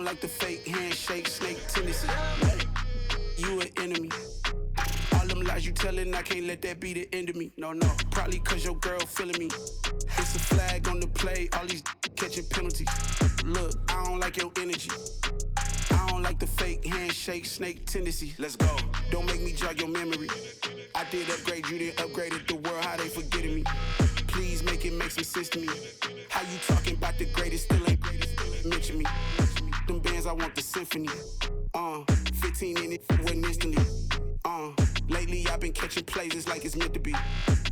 like the fake handshake, snake tendency. You an enemy. All them lies you tellin', I can't let that be the end of me. No, probably cause your girl feeling me. It's a flag on the play, all these catching penalties. Look, I don't like your energy. I don't like the fake handshake, snake tendency. Let's go. Don't make me jog your memory. I did upgrade, you didn't upgrade it. The world, how they forgetting me. Please make some sense to me. How you talking about the greatest, still ain't mention me. Them bands, I want the symphony. 15 in it, wasn't instantly. Lately I've been catching plays, it's like it's meant to be.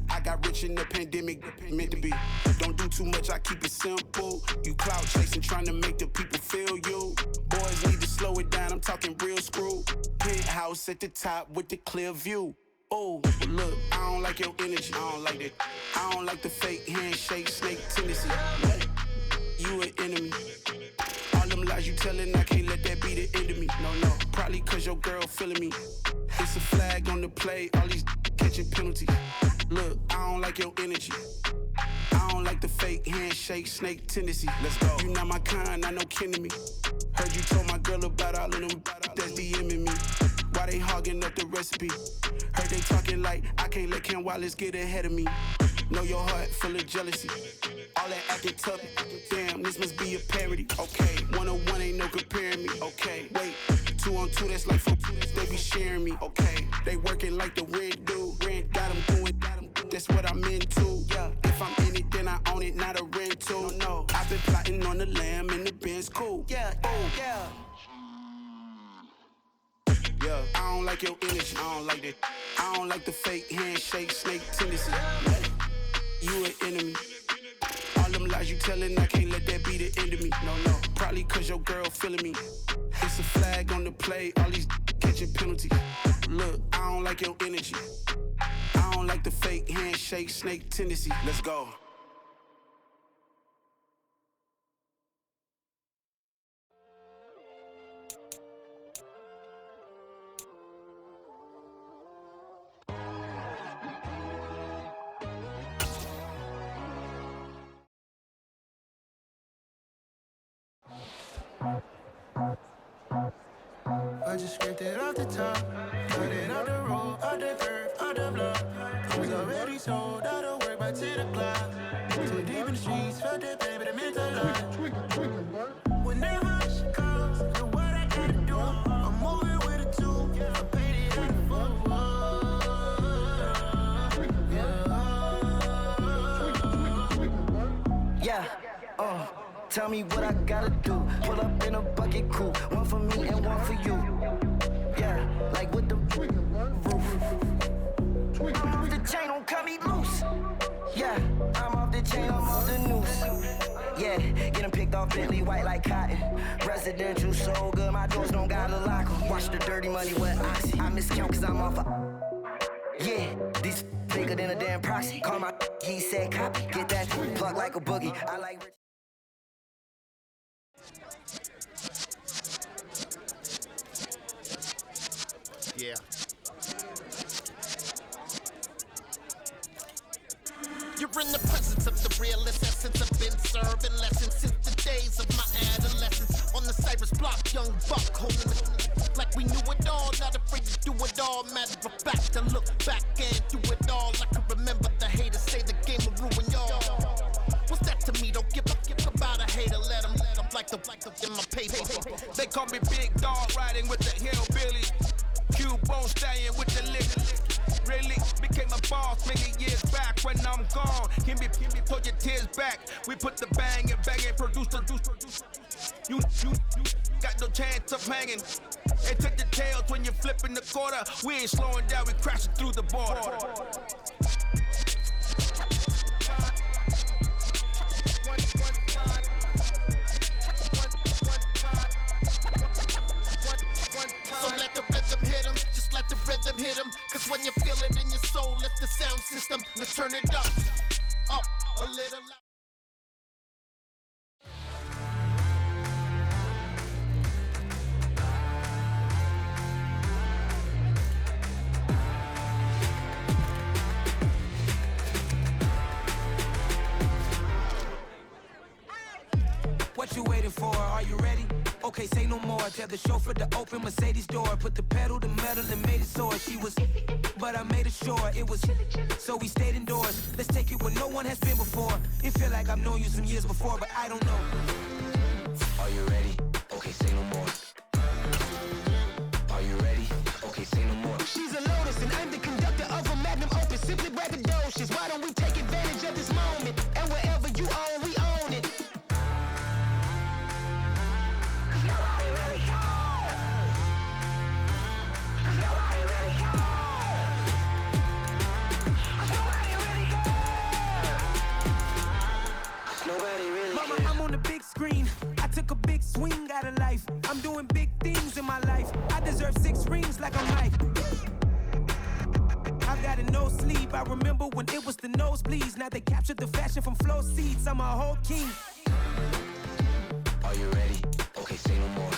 I got rich in the pandemic, meant to be. Don't do too much, I keep it simple. You clout chasing, trying to make the people feel you. Boys need to slow it down, I'm talking real screw. Penthouse at the top with the clear view. Oh, look, I don't like your energy, I don't like that. I don't like the fake handshake, snake tendency. You an enemy. All them lies you tellin', I can't let that be the end of me. No, probably cause your girl feeling me. It's a flag on the play, all these catching penalties. Look, I don't like your energy. I don't like the fake handshake, snake tendency. Let's go. You not my kind, I know kin to me. Heard you told my girl about all of them that's DMing me. Why they hogging up the recipe? Heard they talking like I can't let Ken Wallace get ahead of me. Know your heart full of jealousy. All that acting tough, damn, this must be a parody. Okay, 101 ain't no comparing me. Okay, wait, 2 on 2, that's like 4, they be sharing me. Okay, they working like the rent dude. Rent got them doing, that's what I'm into. Yeah, if I'm in it, then I own it, not a rental. No, I've been plotting on the lamb and the Benz cool. Yeah, oh, yeah. Yeah, I don't like your energy, I don't like that. I don't like the fake handshake, snake tendency. You an enemy. All them lies you tellin', I can't let that be the end of me. No, probably cause your girl feeling me. It's a flag on the play, all these catching penalties. Look, I don't like your energy. I don't like the fake handshake, snake tendency. Let's go. I just scraped it off the top, cut it off the road, off the curve, off the block. I was already sold, out of work by 10 o'clock. Too deep in the streets, felt that pain, but it meant a lot. Whenever she calls, know what I gotta do. I'm moving with a tool, I paid it out of full. Yeah, tell me what I gotta do. Pull up in a bucket crew, one for me and one for you. Yeah, like with the roof. I'm off the chain, don't cut me loose. Yeah, I'm off the chain, I'm off the noose. Yeah, getting picked off Bentley, white like cotton. Residential so good, my doors don't gotta lock 'em. Watch the dirty money with oxy. I miscount cause I'm off yeah, these bigger than a damn proxy. Call my he said copy, get that plug like a boogie. I like yeah. You're in the presence of the realest essence. I've been serving lessons since the days of my adolescence. On the Cyrus block, young buck holding it like we knew it all. Not afraid to do it all. Matter of fact, to look back and do it all. I can remember the haters say the game will ruin y'all. What's that to me? Don't give about a hater. Let them like the in my paper. They call me Big Dog, riding with the hillbilly. Cubone staying with the liquor. Really became a boss many years back. When I'm gone, give me pull your tears back. We put the bang and produce. You got no chance of hanging. They took the tails when you're flipping the quarter. We ain't slowing down, we crashing through the border. So let the rhythm hit him, just let the rhythm hit him. Cause when you feel it in your soul, lift the sound system. Let's turn it up a little louder. What you waiting for? Are you ready? Okay, say no more. Tell the chauffeur to open Mercedes door. Put the pedal to metal and made it soar. She was, but I made it sure it was. So we stayed indoors. Let's take it where no one has been before. It feel like I've known you some years before, but I don't know. Are you ready? Okay, say no more. Are you ready? Okay, say no more. She's a Lotus and I'm the conductor of a Magnum Opus. Simply braggadocious. Why don't we take advantage of this moment? And wherever you own, we own it. Mama, I'm on the big screen. I took a big swing out of life. I'm doing big things in my life. I deserve 6 rings like I'm Mike. I've got no sleep. I remember when it was the nosebleeds. Now they captured the fashion from flow seats. I'm a whole king. Are you ready? Okay, say no more.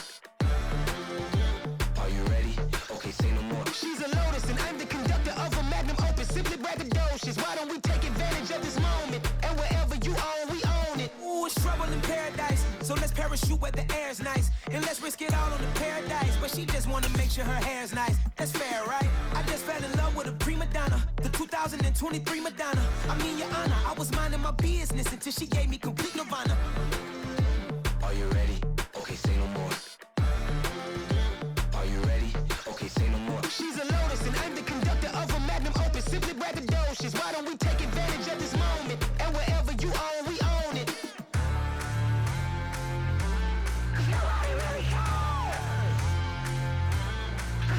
Are you ready? Okay, say no more. She's a Lotus and I'm the conductor of a Magnum Opus. Simply braggadocious. Why don't we take advantage of this moment? And wherever you own, we own it. Ooh, it's trouble in paradise. So let's parachute where the air's nice. And let's risk it all on the paradise. But she just wanna make sure her hair's nice. That's fair, right? I just fell in love with a prima donna. The 2023 Madonna. I mean, your honor, I was minding my business until she gave me complete nirvana. Are you ready? Okay, say no more. Are you ready? Okay, say no more. She's a Lotus and I'm the conductor of a Magnum Opus. Simply braggadocious. Why don't we take advantage of this moment? And wherever you own, we own it. Nobody really cares.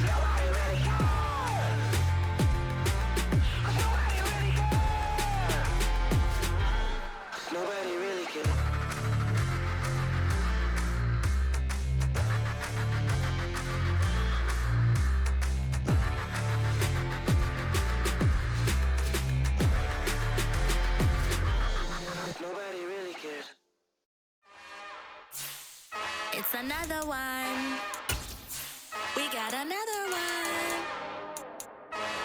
Nobody really cares. Nobody really cares. Nobody really cares. Nobody really cares. It's another one. We got another one.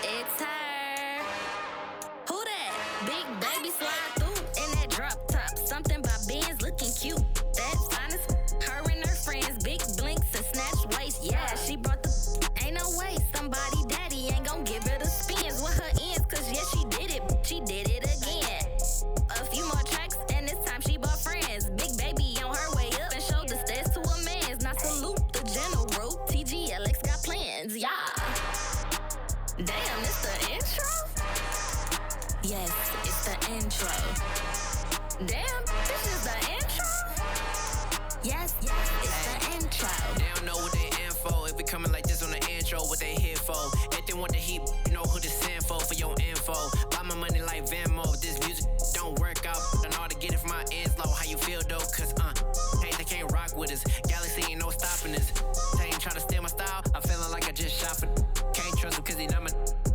It's her. Who that? Big baby slide through in that drop top. Something by Benz looking cute. That's honest. Her and her friends, big blinks and snatch waist. Yeah, she brought the. Ain't no way somebody daddy ain't gon' give her the spins with her ends. Cause yeah, she did it. She did it again. A few more tracks and this time she bought friends. Big baby on her way up and showed the stairs to a man's. Now salute the general. TGLX got plans, yeah. Damn, it's the intro? Yes, it's the intro. Damn, this is the intro? Yes, it's the intro. They don't know what they in for. If we coming like this on the intro, what they here for? If they want the heat, you know who to send for your info. Buy my money like Venmo. If this music don't work out, I know how to get it from my ends low. How you feel though? Cause hey, they can't rock with us. Galaxy ain't no stopping us. They ain't trying to steal my style. I'm feeling like I just shot for. Can't trust them cause they not my.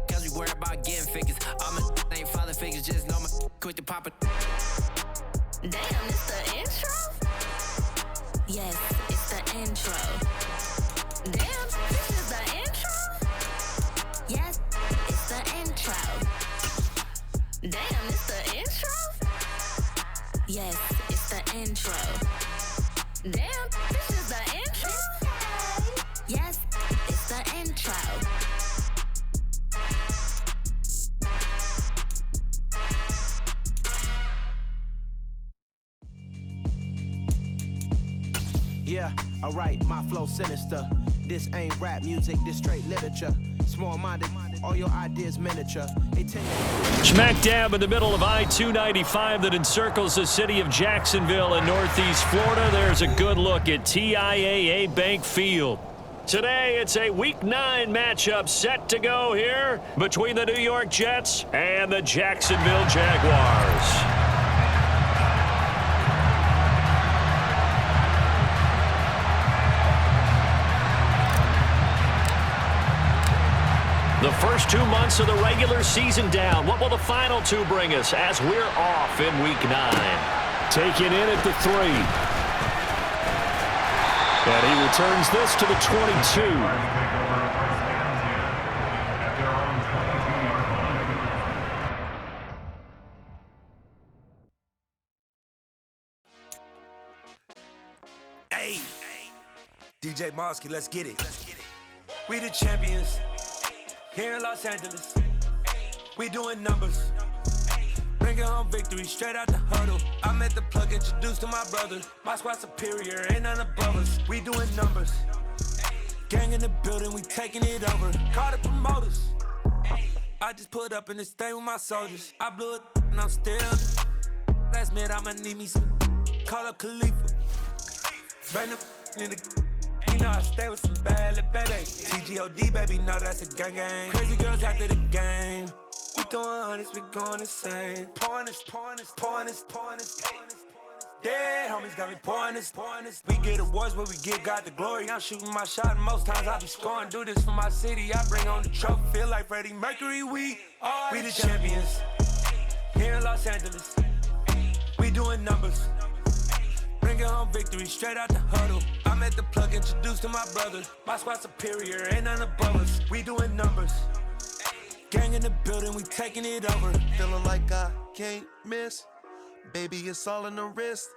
Cause we worried about getting figures. All my ain't father figures, just know my quick to pop it. Damn, it's the intro? Yes, it's the intro. Damn, this is the intro? Yes, it's the intro. Damn, it's the intro? Yes, it's the intro. Damn, this is the intro? Yes, it's the intro. Yeah, alright, my flow sinister. This ain't rap music, this straight literature. Small-minded, all your ideas miniature. Smack dab in the middle of I-295 that encircles the city of Jacksonville in Northeast Florida. There's a good look at TIAA Bank Field. Today, it's a Week 9 matchup set to go here between the New York Jets and the Jacksonville Jaguars. The first 2 months of the regular season down. What will the final 2 bring us as we're off in Week 9? Taken in at the 3. And he returns this to the 22. Hey, DJ Mosky, let's get it. We the champions here in Los Angeles. We doing numbers. Bringing home victory straight out the huddle. I met the plug, introduced to my brother. My squad superior, ain't none above us. We doing numbers. Gang in the building, we taking it over. Call the promoters. I just put up in this thing with my soldiers. I blew it and I'm still. Last minute I'ma need me some. Call up Khalifa. Bring the in the. You know I stay with some bad little baby. TGOD baby, know that's a gang gang. Crazy girls after the game. We throwing hundreds, we going insane. Pouring this. Dead homies got me pouring this. We get awards, but we give God the glory. I'm shooting my shot, and most times I be scoring. Do this for my city, I bring on the trophy. Feel like Freddie Mercury, we the champions here in Los Angeles. We doing numbers. Bringing home victory straight out the huddle. I met the plug, introduced to my brother. My squad superior, ain't none above us. We doing numbers. Gang in the building, we taking it over. Feeling like I can't miss. Baby, it's all in the wrist.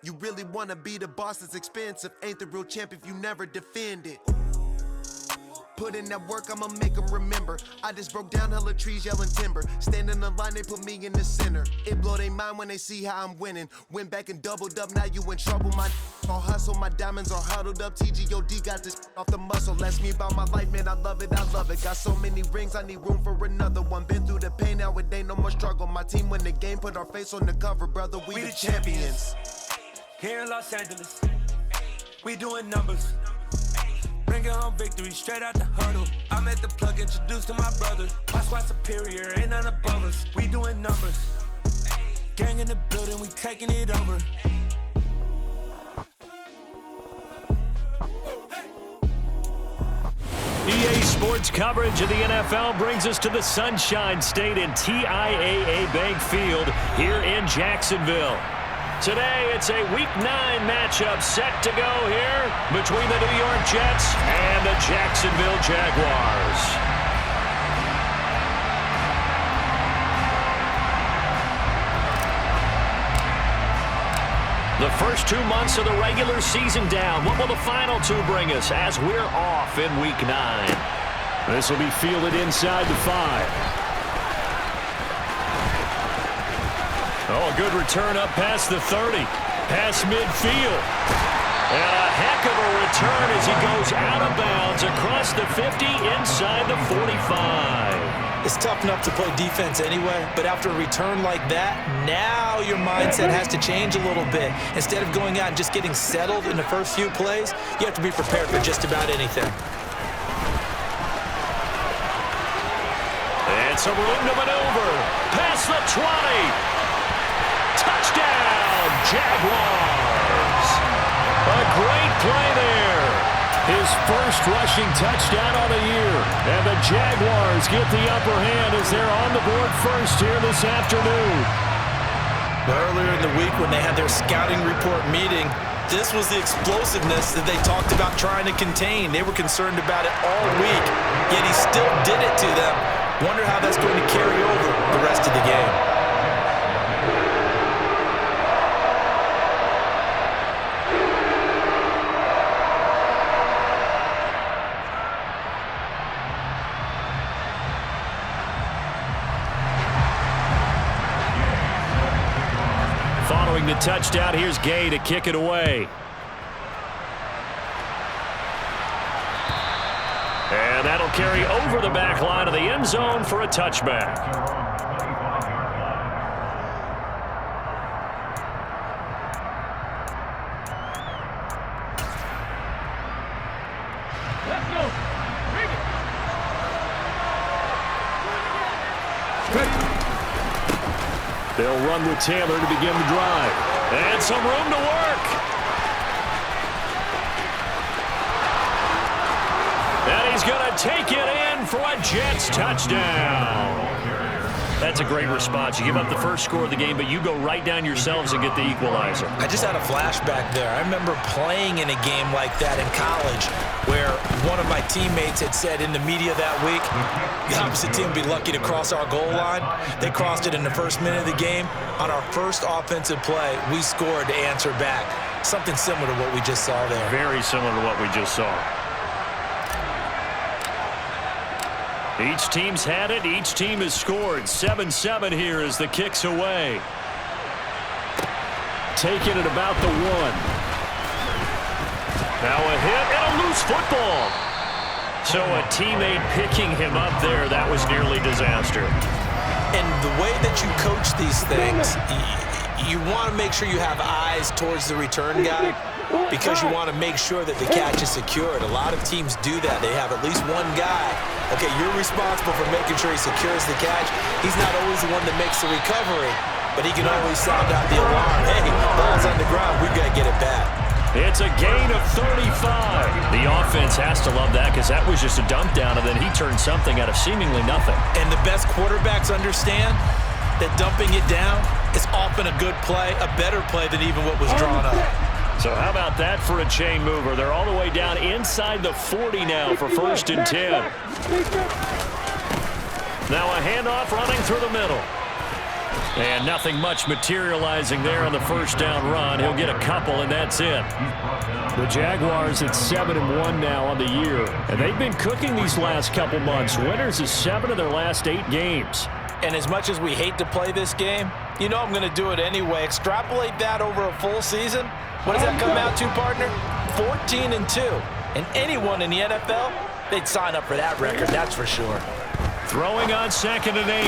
You really wanna be the boss, it's expensive. Ain't the real champ if you never defend it. Put in that work, I'ma make them remember. I just broke down hella trees, yelling timber. Stand in the line, they put me in the center. It blow their mind when they see how I'm winning. Went back and doubled up, now you in trouble. My all hustle, my diamonds are huddled up. TGOD got this off the muscle. Ask me about my life, man, I love it. Got so many rings, I need room for another one. Been through the pain, now it ain't no more struggle. My team win the game, put our face on the cover, brother. We the champions. Here in Los Angeles, we doing numbers. Bringing home victory straight out the huddle. I met the plug, introduced to my brother. My squad superior, ain't none above us. We doing numbers. Gang in the building, we taking it over. EA Sports coverage of the NFL brings us to the Sunshine State and TIAA Bank Field here in Jacksonville. Today, it's a Week 9 matchup set to go here between the New York Jets and the Jacksonville Jaguars. The first 2 months of the regular season down. What will the final 2 bring us as we're off in Week 9? This will be fielded inside the 5. Oh, a good return up past the 30, past midfield. And a heck of a return as he goes out of bounds across the 50 inside the 45. It's tough enough to play defense anyway, but after a return like that, now your mindset has to change a little bit. Instead of going out and just getting settled in the first few plays, you have to be prepared for just about anything. And some room to maneuver. Past the 20. Touchdown, Jaguars! A great play there. His first rushing touchdown of the year. And the Jaguars get the upper hand as they're on the board first here this afternoon. Earlier in the week when they had their scouting report meeting, this was the explosiveness that they talked about trying to contain. They were concerned about it all week, yet he still did it to them. Wonder how that's going to carry over the rest of the game. Following the touchdown, here's Gay to kick it away. And that'll carry over the back line of the end zone for a touchback. They'll run with Taylor to begin the drive. And some room to work. And he's going to take it in for a Jets touchdown. That's a great response. You give up the first score of the game, but you go right down yourselves and get the equalizer. I just had a flashback there. I remember playing in a game like that in college where one of my teammates had said in the media that week, the opposite team would be lucky to cross our goal line. They crossed it in the first minute of the game. On our first offensive play, we scored to answer back. Something similar to what we just saw there. Very similar to what we just saw. Each team's had it. Each team has scored. 7-7 here as the kick's away. Taking it about the 1. Now a hit and a loose football. So a teammate picking him up there, that was nearly disaster. And the way that you coach these things, you want to make sure you have eyes towards the return guy because you want to make sure that the catch is secured. A lot of teams do that. They have at least one guy. Okay, you're responsible for making sure he secures the catch. He's not always the one that makes the recovery, but he can always sound out the alarm. Hey, ball's on the ground. We've got to get it back. It's a gain of 35. The offense has to love that because that was just a dump down, and then he turned something out of seemingly nothing. And the best quarterbacks understand that dumping it down is often a good play, a better play than even what was drawn up. So how about that for a chain mover? They're all the way down inside the 40 now for 1st and 10. Now a handoff running through the middle. And nothing much materializing there on the first down run. He'll get a couple, and that's it. The Jaguars at 7-1 now on the year. And they've been cooking these last couple months. Winners of 7 of their last 8 games. And as much as we hate to play this game, you know I'm going to do it anyway. Extrapolate that over a full season. What does that come out to, partner? 14-2. And anyone in the NFL, they'd sign up for that record, that's for sure. Throwing on 2nd and 8.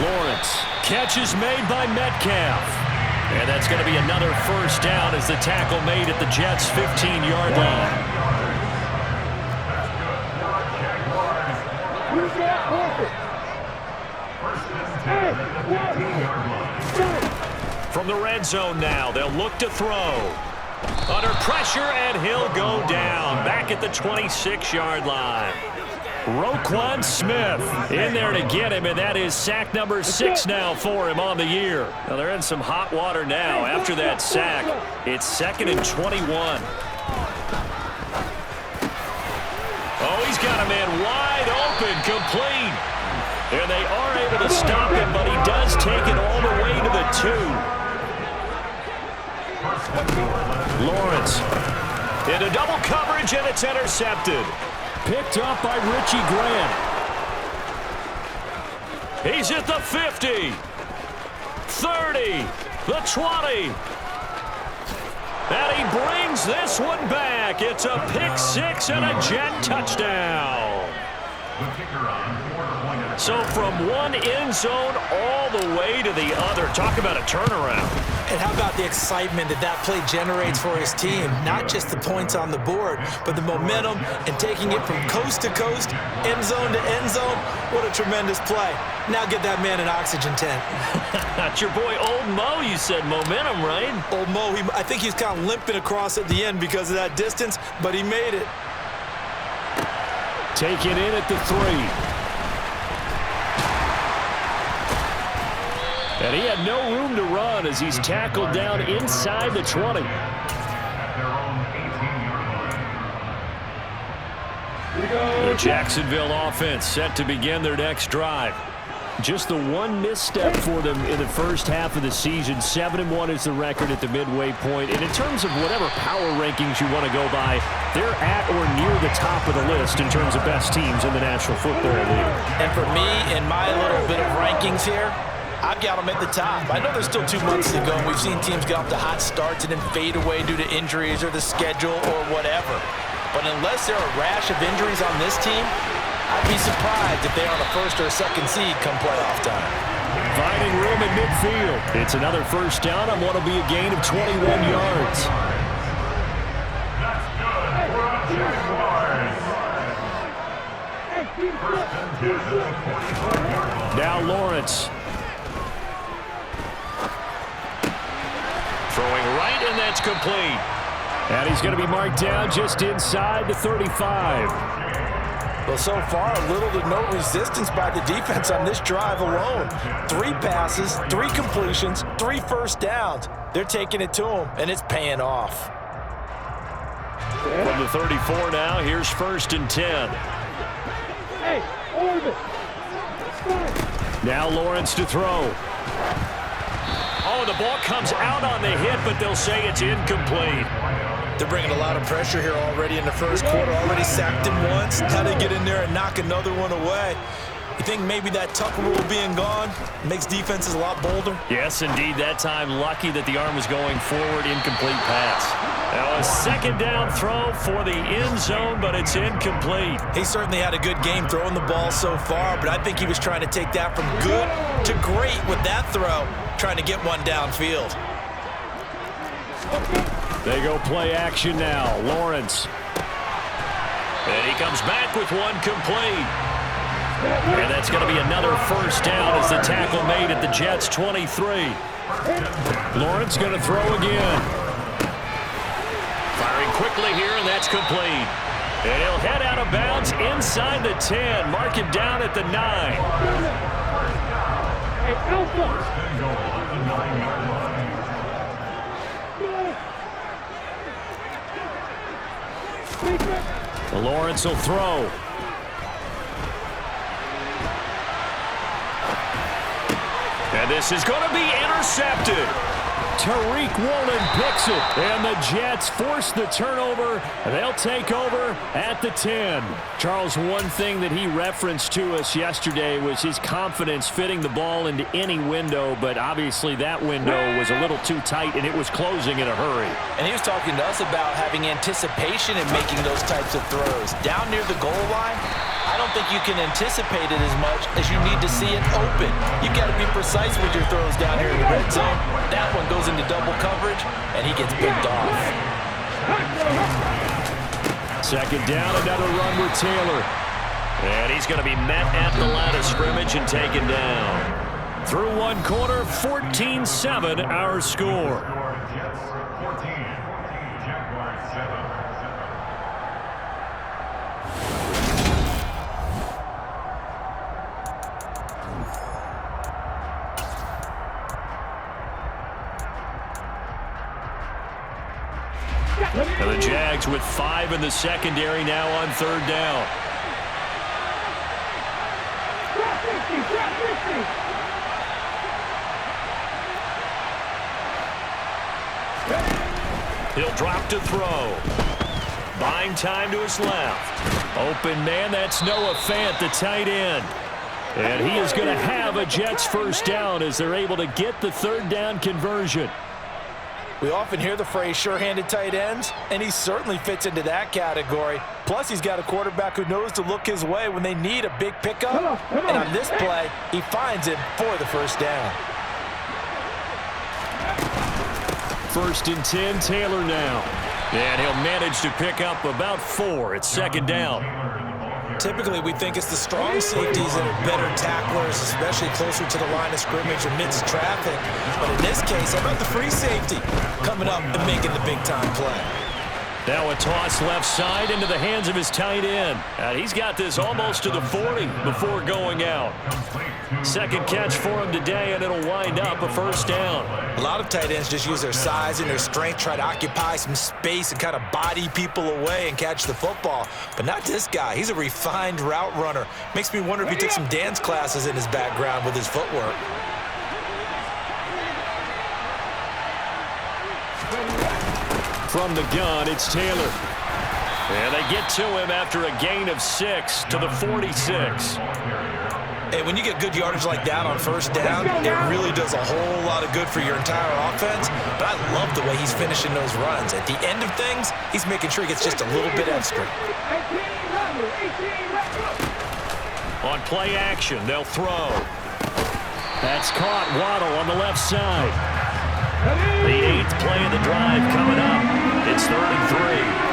Lawrence. Catch is made by Metcalf. And that's going to be another first down as the tackle made at the Jets' 15-yard line. From the red zone now, they'll look to throw. Under pressure, and he'll go down. Back at the 26-yard line. Roquan Smith in there to get him, and that is sack number 6 now for him on the year. Now they're in some hot water now after that sack. It's 2nd and 21. Oh, he's got a man wide open, complete. And they are able to stop him, but he does take it all the way to the 2. Lawrence into double coverage, and it's intercepted. Picked up by Richie Grant. He's at the 50, 30, the 20. And he brings this one back. It's a pick 6 and a Jet touchdown. So from one end zone all the way to the other. Talk about a turnaround. And how about the excitement that that play generates for his team? Not just the points on the board, but the momentum and taking it from coast to coast, end zone to end zone. What a tremendous play. Now get that man an oxygen tent. That's your boy Old Mo. You said momentum, right? Old Mo, I think he's kind of limping across at the end because of that distance, but he made it. Take it in at the 3. And he had no room to run as he's tackled down inside the 20. The Jacksonville offense set to begin their next drive. Just the one misstep for them in the first half of the season. 7-1 is the record at the midway point. And in terms of whatever power rankings you want to go by, they're at or near the top of the list in terms of best teams in the National Football League. And for me, in my little bit of rankings here, I've got them at the top. I know there's still 2 months to go. We've seen teams get off to hot starts and then fade away due to injuries or the schedule or whatever. But unless there are a rash of injuries on this team, I'd be surprised if they're on a 1st or 2nd seed come playoff time. Finding room in midfield. It's another first down on what will be a gain of 21 yards. Now Lawrence. Throwing right, and that's complete. And he's going to be marked down just inside the 35. Well, so far, little to no resistance by the defense on this drive alone. 3 passes, 3 completions, 3 first downs. They're taking it to him, and it's paying off. From the 34 now, here's 1st and 10. Hey, Orbit. Now Lawrence to throw. Oh, the ball comes out on the hit, but they'll say it's incomplete. They're bringing a lot of pressure here already in the first quarter. Already sacked him once. Now they get in there and knock another one away. You think maybe that Tucker rule being gone makes defenses a lot bolder? Yes, indeed. That time, lucky that the arm was going forward. Incomplete pass. Now a 2nd down throw for the end zone, but it's incomplete. He certainly had a good game throwing the ball so far, but I think he was trying to take that from good to great with that throw, trying to get one downfield. They go play action now. Lawrence. And he comes back with one complete. And that's going to be another 1st down as the tackle made at the Jets' 23. Lawrence going to throw again. Firing quickly here, and that's complete. And he'll head out of bounds inside the 10. Mark him down at the 9. Lawrence will throw. And this is going to be intercepted. Tariq Woolen picks it, and the Jets force the turnover. They'll take over at the 10. Charles, one thing that he referenced to us yesterday was his confidence fitting the ball into any window, but obviously that window was a little too tight, and it was closing in a hurry. And he was talking to us about having anticipation in making those types of throws. Down near the goal line, I don't think you can anticipate it as much as you need to see it open. You got to be precise with your throws down here in the red zone. That one goes into double coverage, and he gets picked off. 2nd down, another run with Taylor. And he's going to be met at the line of scrimmage and taken down. Through one quarter, 14-7 our score. And the Jags with 5 in the secondary now on 3rd down. He'll drop to throw. Buying time to his left. Open man, that's Noah Fant, the tight end. And he is going to have a Jets 1st down as they're able to get the 3rd down conversion. We often hear the phrase sure-handed tight ends, and he certainly fits into that category. Plus, he's got a quarterback who knows to look his way when they need a big pickup. And on this play, he finds it for the 1st down. 1st and 10, Taylor now. And he'll manage to pick up about 4. It's 2nd down. Typically, we think it's the strong safeties that are better tacklers, especially closer to the line of scrimmage amidst traffic. But in this case, how about the free safety coming up and making the big-time play? Now a toss left side into the hands of his tight end. And he's got this almost to the 40 before going out. 2nd catch for him today, and it'll wind up a 1st down. A lot of tight ends just use their size and their strength, try to occupy some space and kind of body people away and catch the football. But not this guy. He's a refined route runner. Makes me wonder if he took some dance classes in his background with his footwork. From the gun, it's Taylor. And they get to him after a gain of 6 to the 46. Hey, when you get good yardage like that on 1st down, it really does a whole lot of good for your entire offense. But I love the way he's finishing those runs. At the end of things, he's making sure he gets just a little bit extra. On play action, they'll throw. That's caught. Waddle on the left side. The 8th play of the drive coming up. It's 3rd and 3.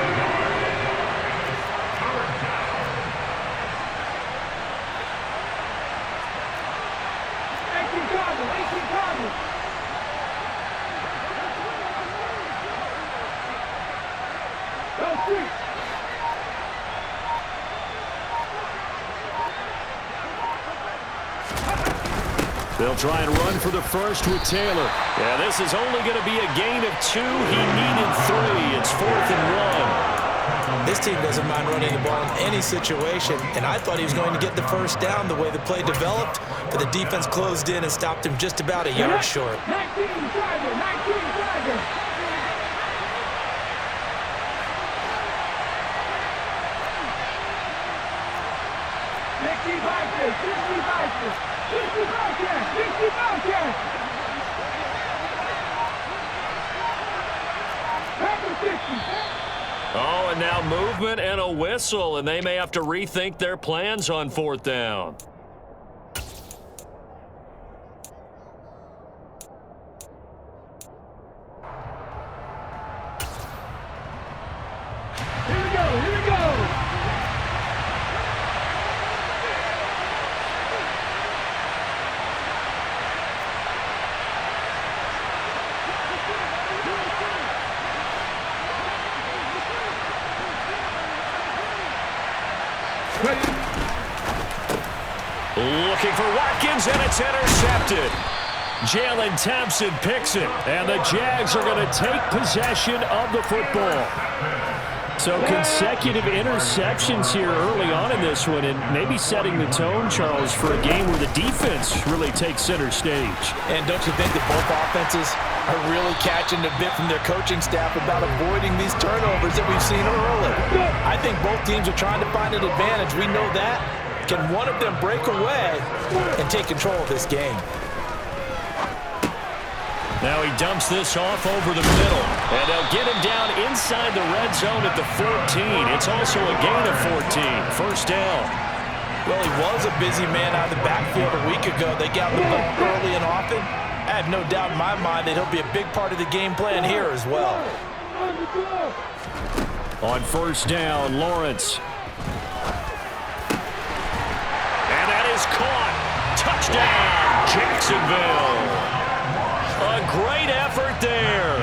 They'll try and run for the first with Taylor. Yeah, this is only going to be a gain of 2. He needed 3. It's 4th and 1. This team doesn't mind running the ball in any situation, and I thought he was going to get the first down the way the play developed, but the defense closed in and stopped him just about a yard short. 19 Tiger. Oh, and now movement and a whistle, and they may have to rethink their plans on 4th down. Here we go. Looking for Watkins, and it's intercepted. Jalen Thompson picks it, and the Jags are going to take possession of the football. So consecutive interceptions here early on in this one, and maybe setting the tone, Charles, for a game where the defense really takes center stage. And don't you think that both offenses are really catching a bit from their coaching staff about avoiding these turnovers that we've seen early? I think both teams are trying to find an advantage. We know that. Can one of them break away and take control of this game? Now he dumps this off over the middle, and they'll get him down inside the red zone at the 14. It's also a gain of 14. First down. Well, he was a busy man out of the backfield a week ago. They got the ball early and often. I have no doubt in my mind that he'll be a big part of the game plan here as well. On first down, Lawrence. And that is caught. Touchdown, Jacksonville. A great effort there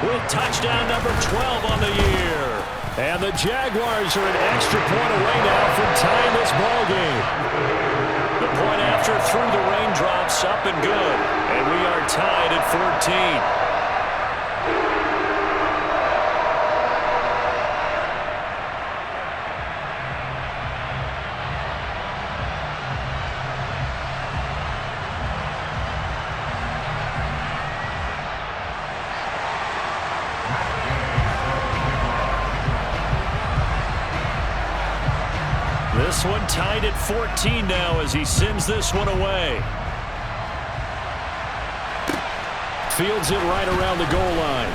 with touchdown number 12 on the year. And the Jaguars are an extra point away now from tying this ball game. The point after through the raindrops, up and good. And we are tied at 14. This one tied at 14 now as he sends this one away. Fields it right around the goal line.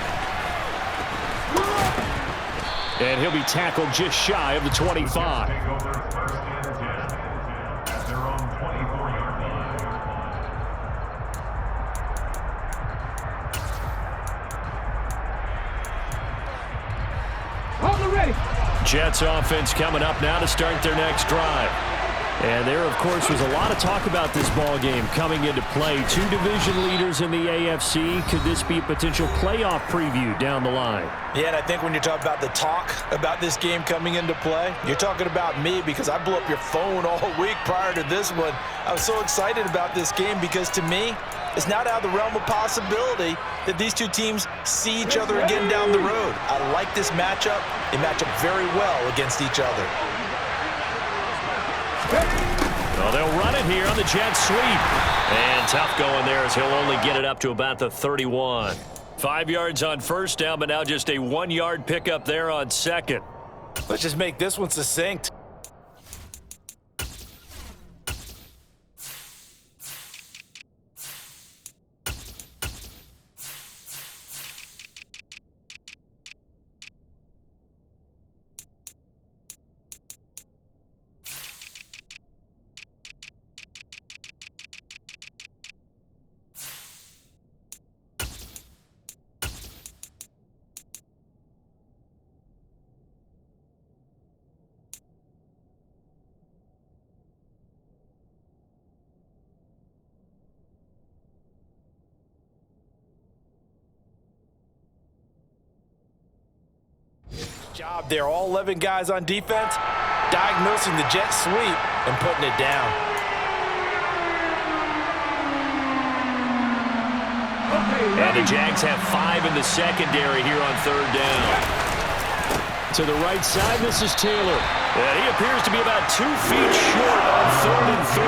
And he'll be tackled just shy of the 25. Jets offense coming up now to start their next drive. And there, of course, was a lot of talk about this ball game coming into play. Two division leaders in the AFC. Could this be a potential playoff preview down the line? Yeah, and I think when you're talking about the talk about this game coming into play, you're talking about me because I blew up your phone all week prior to this one. I was so excited about this game because to me, it's not out of the realm of possibility that these two teams see each other again down the road. I like this matchup. They match up very well against each other. Well, they'll run it here on the jet sweep. And tough going there as he'll only get it up to about the 31. 5 yards on first down, but now just a 1 yard pickup there on second. Let's just make this one succinct. Job there, all 11 guys on defense, diagnosing the jet sweep and putting it down. And the Jags have 5 in the secondary here on third down. To the right side, this is Taylor. And he appears to be about 2 feet short on 3rd and 3.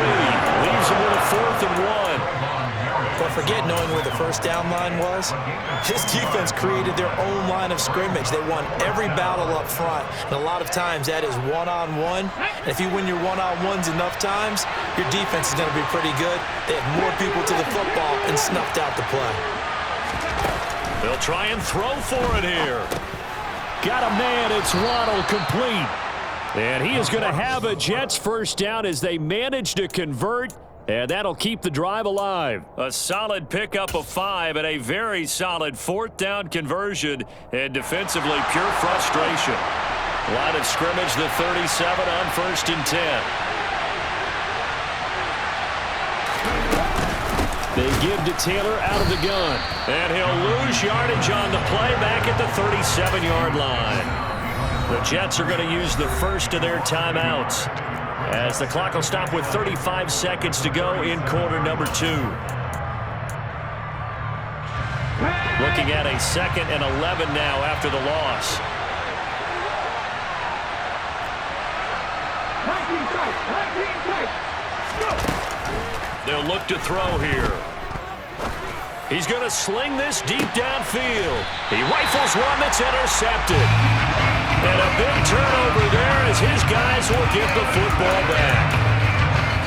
Leaves him with a 4th and 1. But forget knowing where the first down line was. His defense created their own line of scrimmage. They won every battle up front. And a lot of times that is one-on-one. And if you win your one-on-ones enough times, your defense is going to be pretty good. They have more people to the football and snuffed out the play. They'll try and throw for it here. Got a man. It's Waddle, complete. And he is going to have a Jets first down as they manage to convert. And that'll keep the drive alive. A solid pickup of 5 and a very solid 4th down conversion. And defensively, pure frustration. Line of scrimmage, the 37 on 1st and 10. They give to Taylor out of the gun. And he'll lose yardage on the play back at the 37-yard line. The Jets are going to use the first of their timeouts, as the clock will stop with 35 seconds to go in quarter number 2. Looking at a 2nd and 11 now after the loss. They'll look to throw here. He's going to sling this deep downfield. He rifles one that's intercepted. And a big turnover there as his guys will get the football back.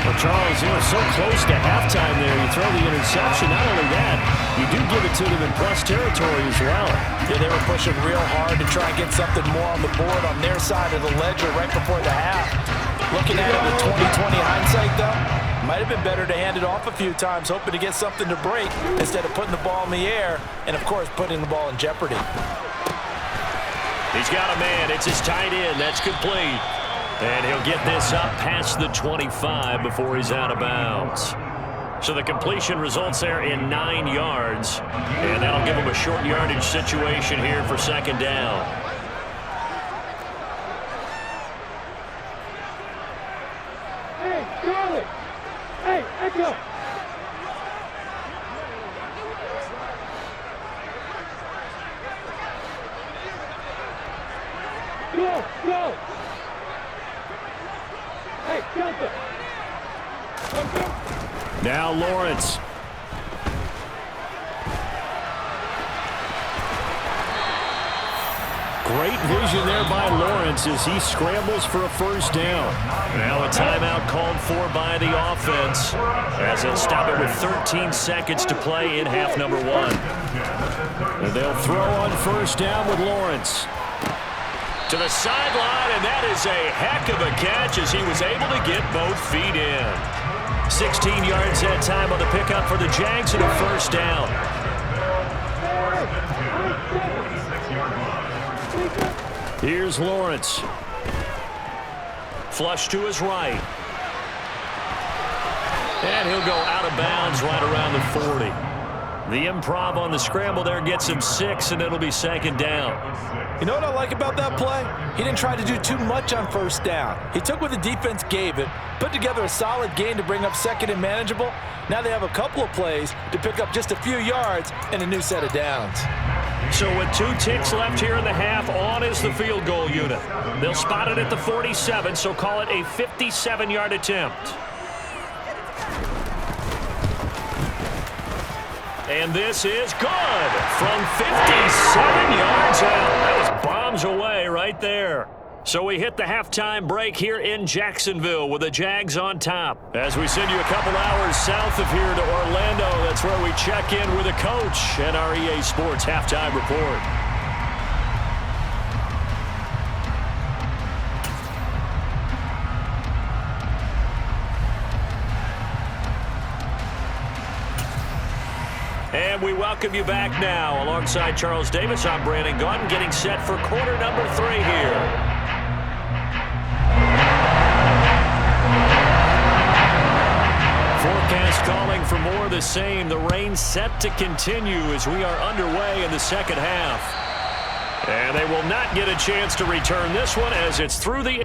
Well, Charles, so close to halftime there. You throw the interception. Not only that, you do give it to them in plus territory as well. Yeah, they were pushing real hard to try and get something more on the board on their side of the ledger right before the half. Looking at it with 20/20 hindsight, though, might have been better to hand it off a few times, hoping to get something to break instead of putting the ball in the air and, of course, putting the ball in jeopardy. He's got a man. It's his tight end. That's complete. And he'll get this up past the 25 before he's out of bounds. So the completion results there in 9 yards. And that'll give him a short yardage situation here for 2nd down. Hey, Charlie! Hey, Echo! Go! Go! Hey, Delta! Now Lawrence. Great vision there by Lawrence as he scrambles for a first down. Now a timeout called for by the offense as they'll stop it with 13 seconds to play in half number 1. And they'll throw on first down with Lawrence. To the sideline, and that is a heck of a catch as he was able to get both feet in. 16 yards that time on the pickup for the Jags and a first down. Here's Lawrence. Flush to his right. And he'll go out of bounds right around the 40. The improv on the scramble there gets him 6, and it'll be 2nd down. You know what I like about that play? He didn't try to do too much on first down. He took what the defense gave it, put together a solid gain to bring up 2nd and manageable. Now they have a couple of plays to pick up just a few yards and a new set of downs. So with 2 ticks left here in the half, on is the field goal unit. They'll spot it at the 47, so call it a 57-yard attempt. And this is good from 57 yards out. That was bombs away right there. So we hit the halftime break here in Jacksonville with the Jags on top. As we send you a couple hours south of here to Orlando, that's where we check in with the coach and our EA Sports halftime report. And we welcome you back now. Alongside Charles Davis, I'm Brandon Gaudin, getting set for quarter number 3 here. Forecast calling for more of the same. The rain set to continue as we are underway in the second half. And they will not get a chance to return this one as it's through the...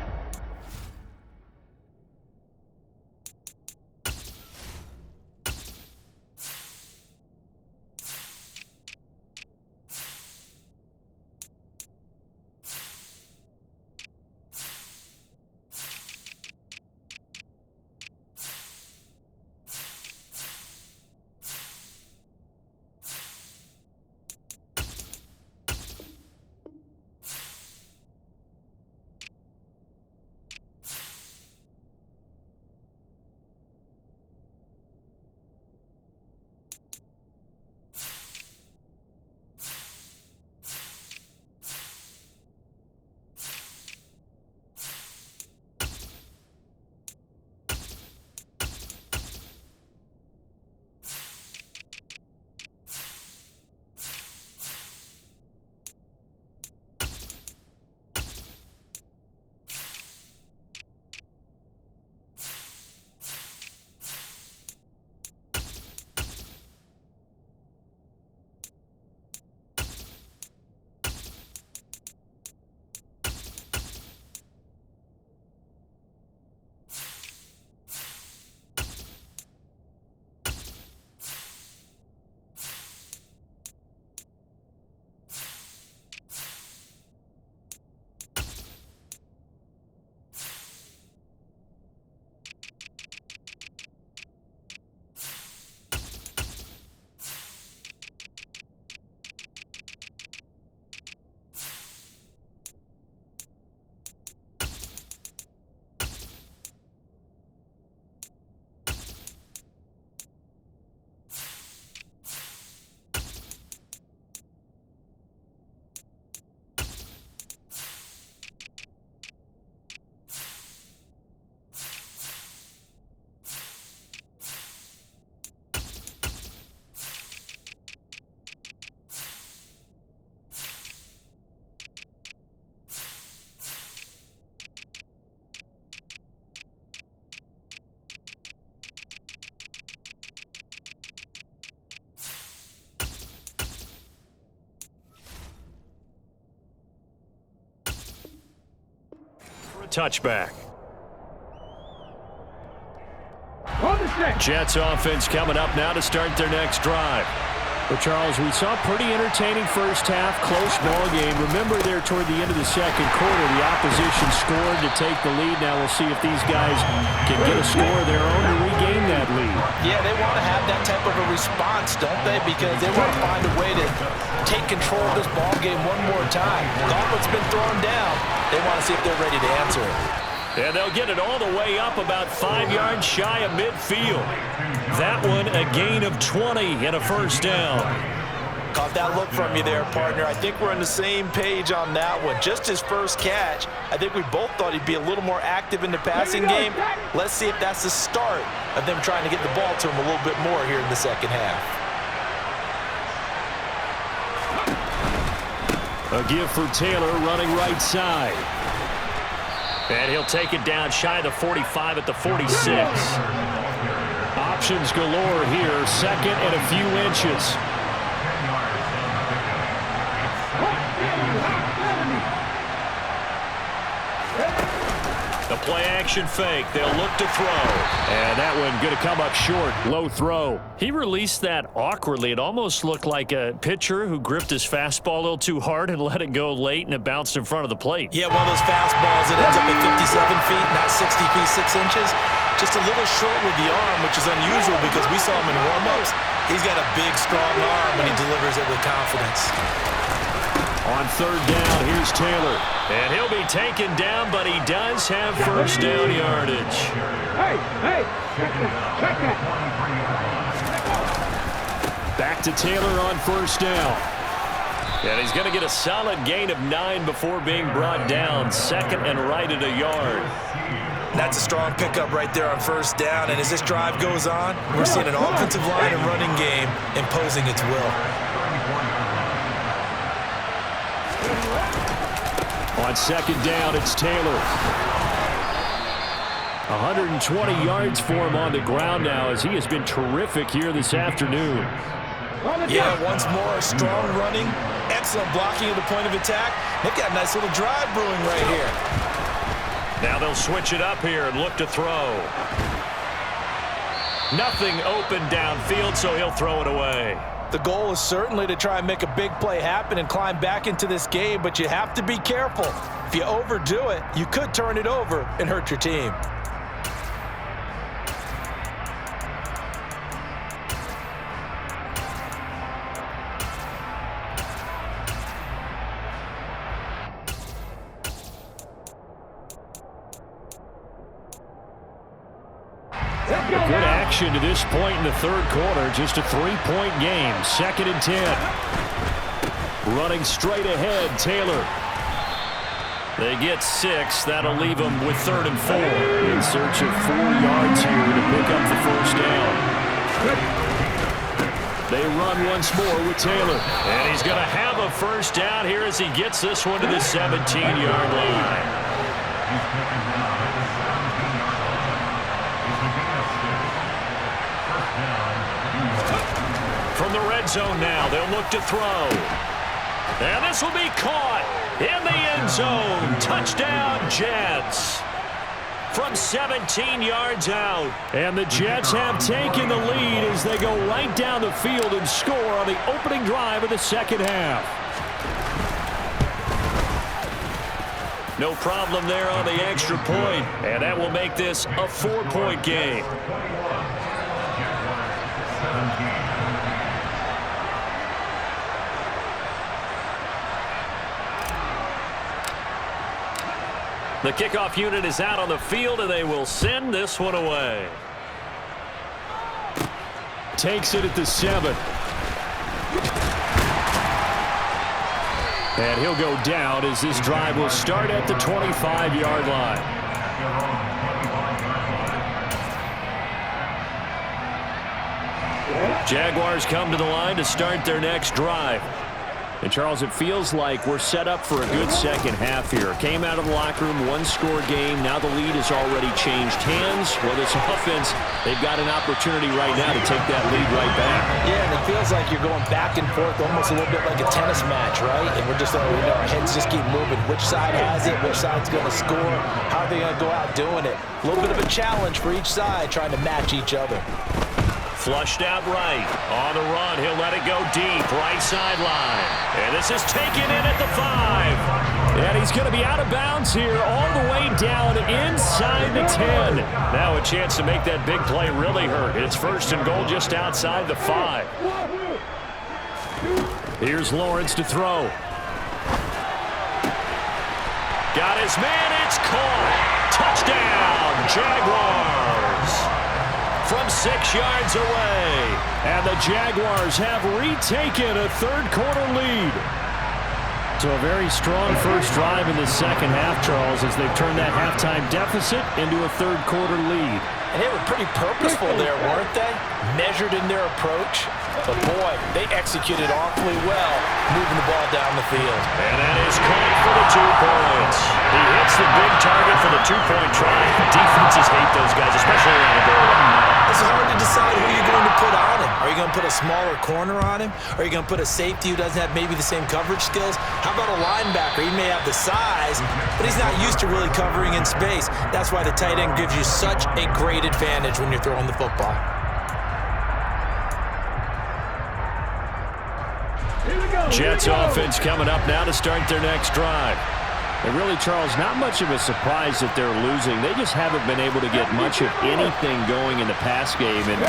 touchback. Jets offense coming up now to start their next drive. Well, Charles, we saw a pretty entertaining first half, close ball game. Remember there toward the end of the second quarter, the opposition scored to take the lead. Now we'll see if these guys can get a score of their own to regain that lead. Yeah, they want to have that type of a response, don't they? Because they want to find a way to take control of this ball game one more time. Gauntlet's been thrown down. They want to see if they're ready to answer it. And they'll get it all the way up about 5 yards shy of midfield. That one a gain of 20 and a first down. Caught that look from you there, partner. I think we're on the same page on that one. Just his first catch. I think we both thought he'd be a little more active in the passing game. Let's see if that's the start of them trying to get the ball to him a little bit more here in the second half. A give for Taylor running right side. And he'll take it down shy of the 45 at the 46. Options galore here. Second and a few inches. The play-action fake. They'll look to throw. And that one going to come up short. Low throw. He released that awkwardly. It almost looked like a pitcher who gripped his fastball a little too hard and let it go late, and it bounced in front of the plate. Yeah, one of those fastballs that ends up at 57 feet, not 60 feet, 6 inches. Just a little short with the arm, which is unusual because we saw him in warm-ups. He's got a big, strong arm when he delivers it with confidence. On third down, here's Taylor. And he'll be taken down, but he does have first down yardage. Back to Taylor on first down. And he's going to get a solid gain of 9 before being brought down. Second and right at a yard. That's a strong pickup right there on first down. And as this drive goes on, we're seeing an offensive line and running game imposing its will. On second down, it's Taylor. 120 yards for him on the ground now as he has been terrific here this afternoon. Yeah, once more, strong running, excellent blocking at the point of attack. They've got a nice little drive brewing right here. Now they'll switch it up here and look to throw. Nothing open downfield, so he'll throw it away. The goal is certainly to try and make a big play happen and climb back into this game, but you have to be careful. If you overdo it, you could turn it over and hurt your team. Good action to this point in the third quarter. Just a 3-point game. Second and 10. Running straight ahead, Taylor. They get 6. That'll leave them with third and 4. In search of 4 yards here to pick up the first down. They run once more with Taylor. And he's going to have a first down here as he gets this one to the 17-yard line. From the red zone now, they'll look to throw. And this will be caught in the end zone. Touchdown, Jets. From 17 yards out. And the Jets have taken the lead as they go right down the field and score on the opening drive of the second half. No problem there on the extra point. And that will make this a 4-point game. The kickoff unit is out on the field, and they will send this one away. Takes it at the 7. And he'll go down as this drive will start at the 25-yard line. Jaguars come to the line to start their next drive. And, Charles, it feels like we're set up for a good second half here. Came out of the locker room, one-score game. Now the lead has already changed hands. Well, this offense, they've got an opportunity right now to take that lead right back. Yeah, and it feels like you're going back and forth almost a little bit like a tennis match, right? And we're just, our heads just keep moving. Which side has it? Which side's going to score? How are they going to go out doing it? A little bit of a challenge for each side trying to match each other. Flushed out right. On the run, he'll let it go deep. Right sideline. And this is taken in at the 5. And he's going to be out of bounds here all the way down inside the 10. Now a chance to make that big play really hurt. It's first and goal just outside the 5. Here's Lawrence to throw. Got his man. It's caught. Touchdown, Jaguars. From 6 yards away. And the Jaguars have retaken a third-quarter lead. So a very strong first drive in the second half, Charles, as they've turned that halftime deficit into a third-quarter lead. And they were pretty purposeful there, weren't they? Measured in their approach. But, boy, they executed awfully well, moving the ball down the field. And that is caught for the 2 points. He hits the big target for the 2-point try. Defenses hate those guys, especially around the goal line. It's hard to decide who you're going to put on him. Are you going to put a smaller corner on him? Are you going to put a safety who doesn't have maybe the same coverage skills? How about a linebacker? He may have the size, but he's not used to really covering in space. That's why the tight end gives you such a great advantage when you're throwing the football. Jets offense coming up now to start their next drive. And really, Charles, not much of a surprise that they're losing. They just haven't been able to get much of anything going in the pass game. And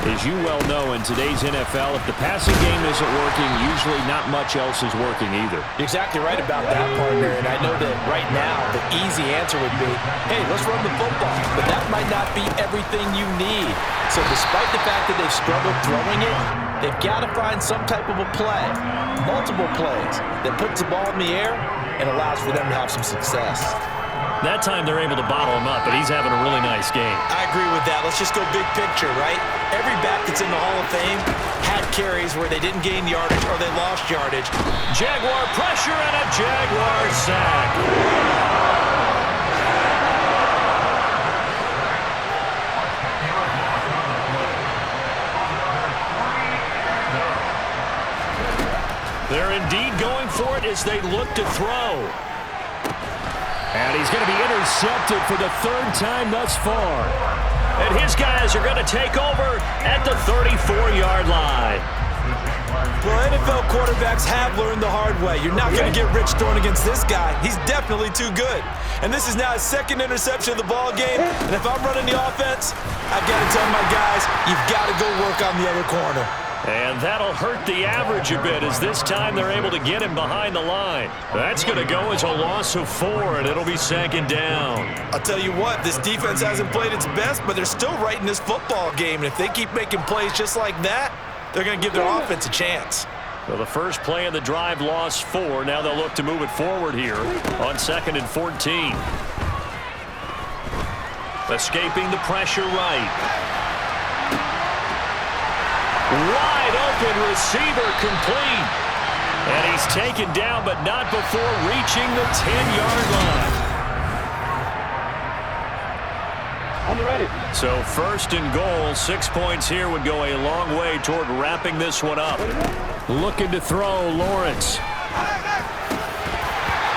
as you well know, in today's NFL, if the passing game isn't working, usually not much else is working either. You're exactly right about that, partner. And I know that right now the easy answer would be, hey, let's run the football. But that might not be everything you need. So despite the fact that they've struggled throwing it, they've got to find some type of a play, multiple plays, that puts the ball in the air and allows for them to have some success. That time they're able to bottle him up, but he's having a really nice game. I agree with that. Let's just go big picture, right? Every back that's in the Hall of Fame had carries where they didn't gain yardage or they lost yardage. Jaguar pressure and a Jaguar sack. They're indeed going for it as they look to throw. And he's going to be intercepted for the 3rd time thus far. And his guys are going to take over at the 34-yard line. Well, NFL quarterbacks have learned the hard way. You're not going to get rich throwing against this guy. He's definitely too good. And this is now his 2nd interception of the ball game. And if I'm running the offense, I've got to tell my guys, you've got to go work on the other corner. And that'll hurt the average a bit as this time they're able to get him behind the line. That's going to go as a loss of 4, and it'll be 2nd down. I'll tell you what, this defense hasn't played its best, but they're still right in this football game. And if they keep making plays just like that, they're going to give their offense a chance. Well, the first play of the drive lost 4. Now they'll look to move it forward here on 2nd and 14. Escaping the pressure right. Wide open receiver complete. And he's taken down, but not before reaching the 10-yard line. I'm ready. So 1st and goal, 6 points here would go a long way toward wrapping this one up. Looking to throw, Lawrence.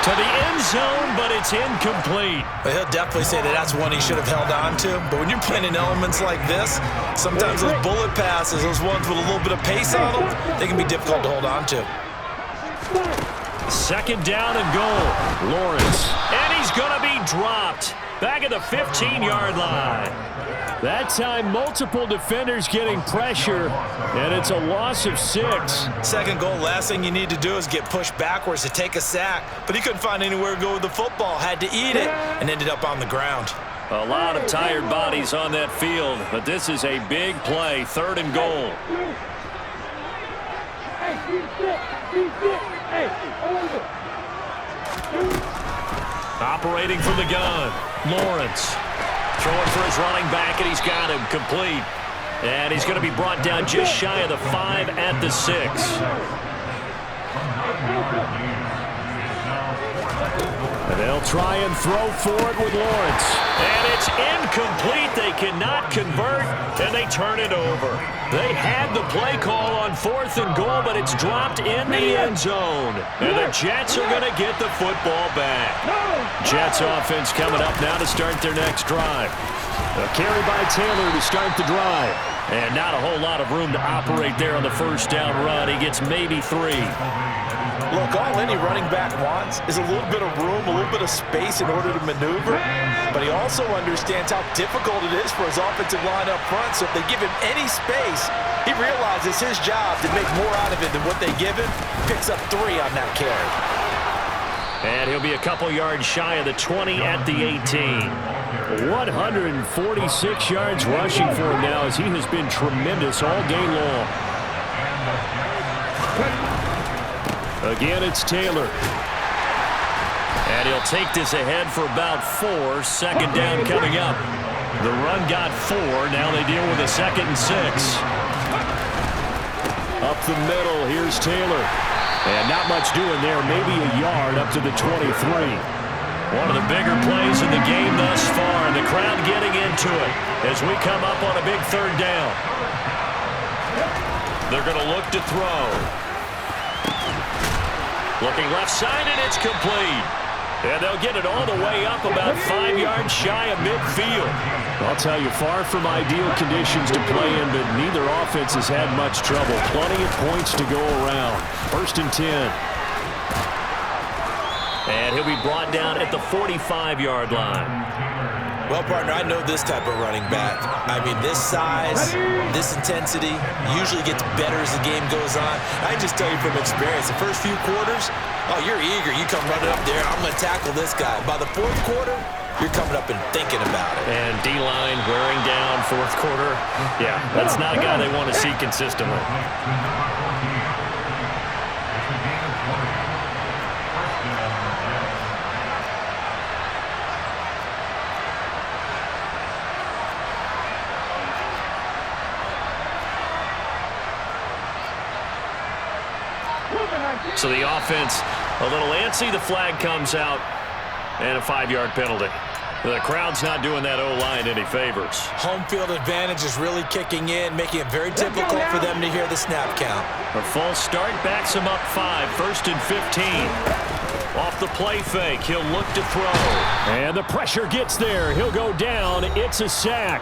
To the end zone, but it's incomplete. But he'll definitely say that that's one he should have held on to. But when you're playing in elements like this, sometimes those bullet passes, those ones with a little bit of pace on them, they can be difficult to hold on to. 2nd down and goal. Lawrence. And he's going to be dropped. Back at the 15-yard line. That time, multiple defenders getting pressure, and it's a loss of 6. 2nd goal, last thing you need to do is get pushed backwards to take a sack. But he couldn't find anywhere to go with the football, had to eat it, and ended up on the ground. A lot of tired bodies on that field, but this is a big play, 3rd and goal. Operating from the gun, Lawrence. Throwing for his running back, and he's got him complete. And he's going to be brought down just shy of the 5 at the 6. And they'll try and throw for it with Lawrence. And it's incomplete. They cannot convert, and they turn it over. They had the play call on 4th and goal, but it's dropped in the end zone. And the Jets are going to get the football back. Jets offense coming up now to start their next drive. A carry by Taylor to start the drive. And not a whole lot of room to operate there on the first down run. He gets maybe 3. Look, all any running back wants is a little bit of room, a little bit of space in order to maneuver. But he also understands how difficult it is for his offensive line up front. So if they give him any space, he realizes his job to make more out of it than what they give him. Picks up 3 on that carry. And he'll be a couple yards shy of the 20 at the 18. 146 yards rushing for him now as he has been tremendous all game long. Again, it's Taylor. And he'll take this ahead for about 4. Second down coming up. The run got 4. Now they deal with a 2nd and 6. Up the middle, here's Taylor. And not much doing there, maybe a yard up to the 23. One of the bigger plays in the game thus far, and the crowd getting into it as we come up on a big 3rd down. They're going to look to throw. Looking left side, and it's complete. And they'll get it all the way up about 5 yards shy of midfield. I'll tell you, far from ideal conditions to play in, but neither offense has had much trouble. Plenty of points to go around. 1st and 10. And he'll be brought down at the 45-yard line. Well, partner, I know this type of running back. I mean, this size, this intensity usually gets better as the game goes on. I can just tell you from experience, the first few quarters, oh, you're eager. You come running up there, I'm going to tackle this guy. By the 4th quarter, you're coming up and thinking about it. And D-line wearing down 4th quarter. Yeah, that's not a guy they want to see consistently. So the offense a little antsy. The flag comes out and a 5-yard penalty. The crowd's not doing that O-line any favors. Home field advantage is really kicking in, making it very difficult for them to hear the snap count. A false start backs him up 5. 1st and 15. Off the play fake, he'll look to throw. And the pressure gets there. He'll go down. It's a sack.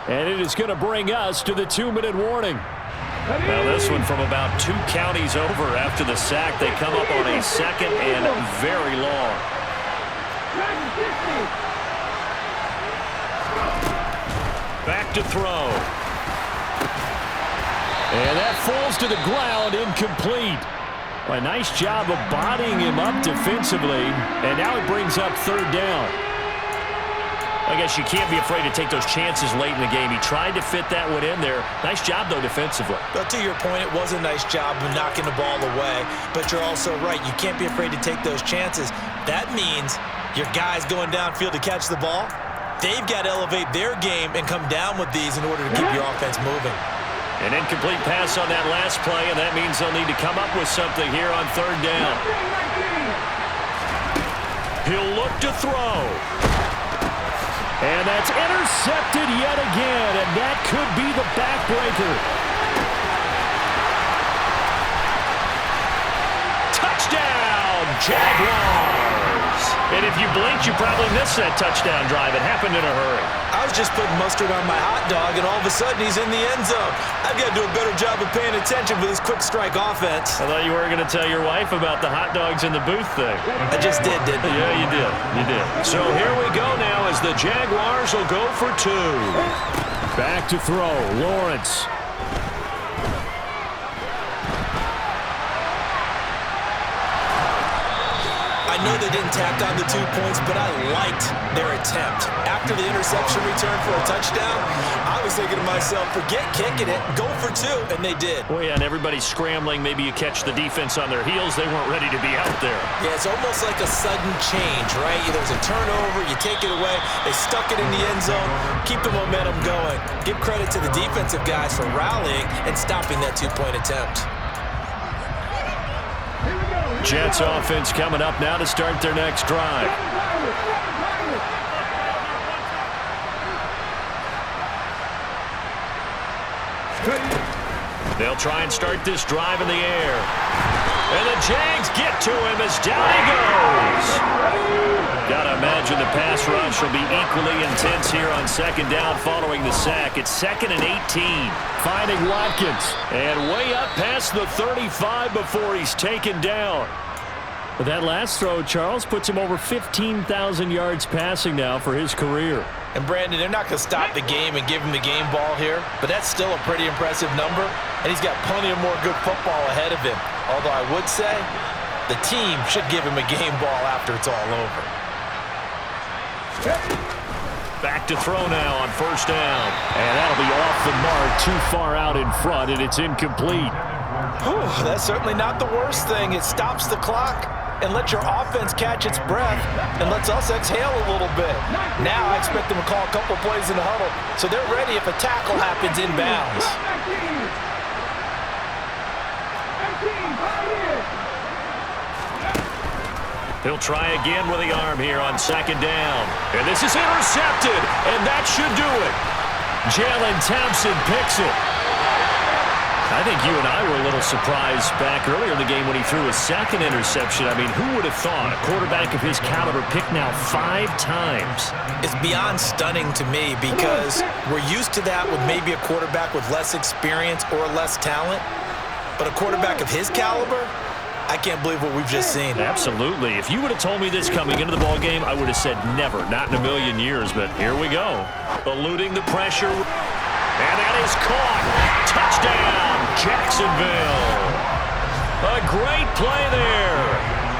And it is going to bring us to the 2-minute warning. Now this one from about 2 counties over after the sack. They come up on a 2nd and very long. Back to throw. And that falls to the ground, incomplete. A nice job of bodying him up defensively. And now it brings up 3rd down. I guess you can't be afraid to take those chances late in the game. He tried to fit that one in there. Nice job, though, defensively. But to your point, it was a nice job of knocking the ball away. But you're also right. You can't be afraid to take those chances. That means your guys going downfield to catch the ball, they've got to elevate their game and come down with these in order to keep your offense moving. An incomplete pass on that last play, and that means they'll need to come up with something here on 3rd down. He'll look to throw. And that's intercepted yet again, and that could be the backbreaker. Touchdown, Jaguars! And if you blinked, you probably missed that touchdown drive. It happened in a hurry. I was just putting mustard on my hot dog, and all of a sudden he's in the end zone. I've got to do a better job of paying attention for this quick strike offense. I thought you were going to tell your wife about the hot dogs in the booth thing. I just did, didn't I? Yeah, you did. You did. So here we go now as the Jaguars will go for 2. Back to throw. Lawrence. I know they didn't tack on the 2 points, but I liked their attempt. After the interception return for a touchdown, I was thinking to myself, forget kicking it, go for 2, and they did. Well, yeah, and everybody's scrambling. Maybe you catch the defense on their heels. They weren't ready to be out there. Yeah, it's almost like a sudden change, right? There's a turnover, you take it away, they stuck it in the end zone, keep the momentum going. Give credit to the defensive guys for rallying and stopping that 2-point attempt. Jets offense coming up now to start their next drive. They'll try and start this drive in the air. And the Jags get to him as down he goes. Gotta imagine the pass rush will be equally intense here on second down following the sack. It's 2nd and 18. Finding Watkins. And way up past the 35 before he's taken down. But that last throw, Charles, puts him over 15,000 yards passing now for his career. And, Brandon, they're not going to stop the game and give him the game ball here, but that's still a pretty impressive number, and he's got plenty of more good football ahead of him. Although I would say the team should give him a game ball after it's all over. Back to throw now on first down. And that'll be off the mark, too far out in front, and it's incomplete. Whew, that's certainly not the worst thing. It stops the clock and lets your offense catch its breath and lets us exhale a little bit. Now I expect them to call a couple plays in the huddle so they're ready if a tackle happens inbounds. He'll try again with the arm here on second down. And this is intercepted, and that should do it. Jalen Thompson picks it. I think you and I were a little surprised back earlier in the game when he threw a second interception. I mean, who would have thought a quarterback of his caliber picked now 5 times? It's beyond stunning to me because we're used to that with maybe a quarterback with less experience or less talent. But a quarterback of his caliber, I can't believe what we've just seen. Absolutely. If you would have told me this coming into the ball game, I would have said never, not in a million years. But here we go. Eluding the pressure. And that is caught. Touchdown, Jacksonville. A great play there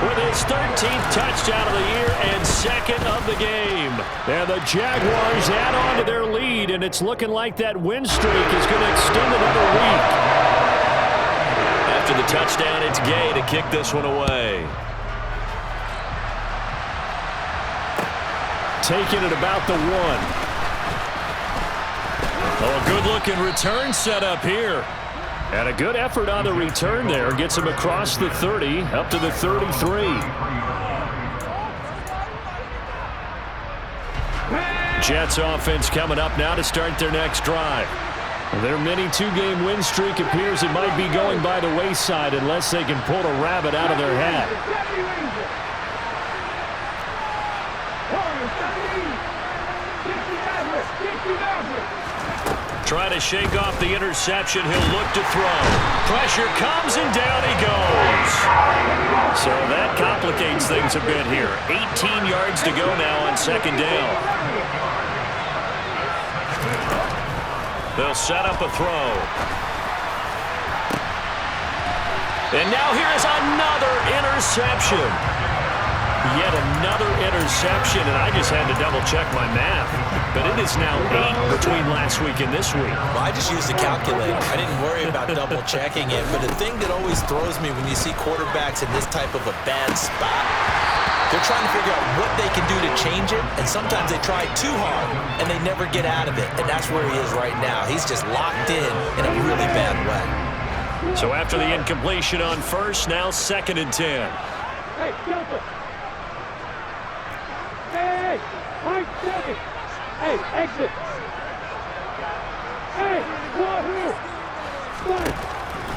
with his 13th touchdown of the year and 2nd of the game. And the Jaguars add on to their lead, and it's looking like that win streak is going to extend another week. After the touchdown, it's Gay to kick this one away. Taking it about the 1. Oh, a good-looking return set up here. And a good effort on the return there. Gets him across the 30, up to the 33. Jets offense coming up now to start their next drive. Their mini 2-game win streak appears it might be going by the wayside unless they can pull a rabbit out of their hat. Trying to shake off the interception. He'll look to throw. Pressure comes and down he goes. So that complicates things a bit here. 18 yards to go now on second down. They'll set up a throw. And now here's another interception. Yet another interception, and I just had to double-check my math. But it is now 8 between last week and this week. Well, I just used a calculator. I didn't worry about double-checking it. But the thing that always throws me when you see quarterbacks in this type of a bad spot, they're trying to figure out what they can do to change it, and sometimes they try too hard, and they never get out of it. And that's where he is right now. He's just locked in a really bad way. So after the incompletion on first, now 2nd and 10. Hey, Delta! Hey, Mike, second! Hey, exit! Hey, one here!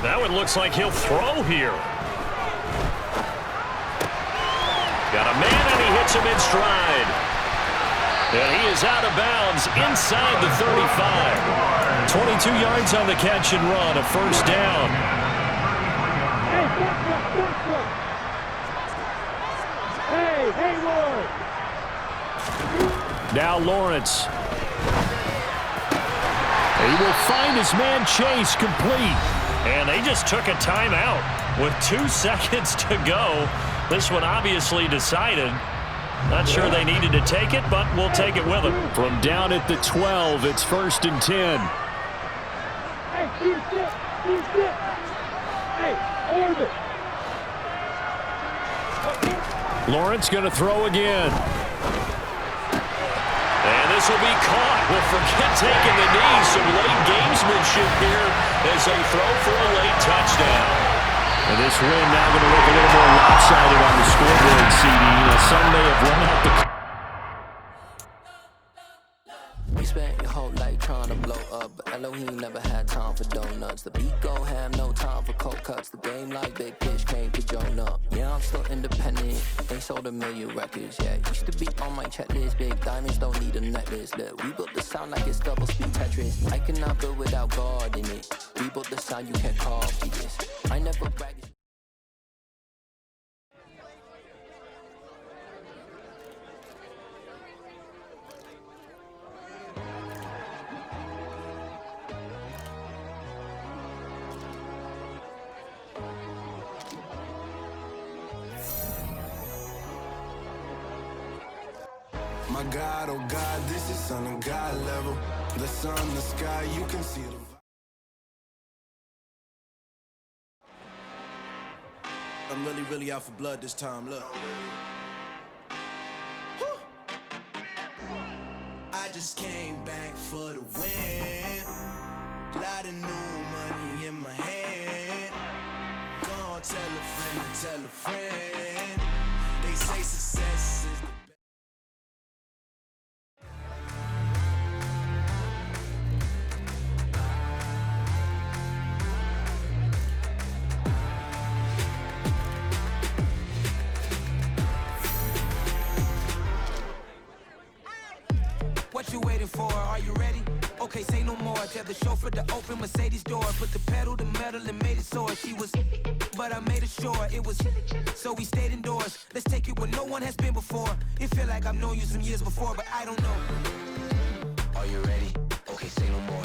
That one looks like he'll throw here. Got a man, and he hits him in stride. And he is out of bounds inside the 35. 22 yards on the catch and run, a first down. Hey, Hayward! Now Lawrence. He will find his man Chase complete. And they just took a timeout with 2 seconds to go. This one obviously decided. Not sure they needed to take it, but we'll take it with them. From down at the 12, it's 1st and 10. Hey, he's it! Hey, orbit! Lawrence going to throw again. And this will be caught. We'll forget taking the knee. Some late gamesmanship here as they throw for a late touchdown. And this win now going to look a little more lopsided on the scoreboard, CD. Some may have run out the... You spent your whole life trying to blow up, but Elohim never had time for donuts. The beat go ham, no time for cold cuts. The game like Big Fish came to Jonah. Yeah, I'm still independent. They sold 1 million records, yeah. Used to be on my checklist. Big diamonds don't need a necklace. Look, we built the sound like it's double speed Tetris. I cannot build without God in it. We built the sound you can't copy this. I never brag. My God, oh God, this is son of God level. The sun, the sky, you can see the... I'm really out for blood this time, look. I just came back for the win. Lot of new money in my hand. Gonna tell a friend to tell a friend. They say success is the What you waiting for? Are you ready? Okay, say no more. Tell the chauffeur to open Mercedes door. Put the pedal to metal and made it soar. She was, but I made it sure it was. So we stayed indoors. Let's take it where no one has been before. It feel like I've known you some years before, but I don't know. Are you ready? Okay, say no more.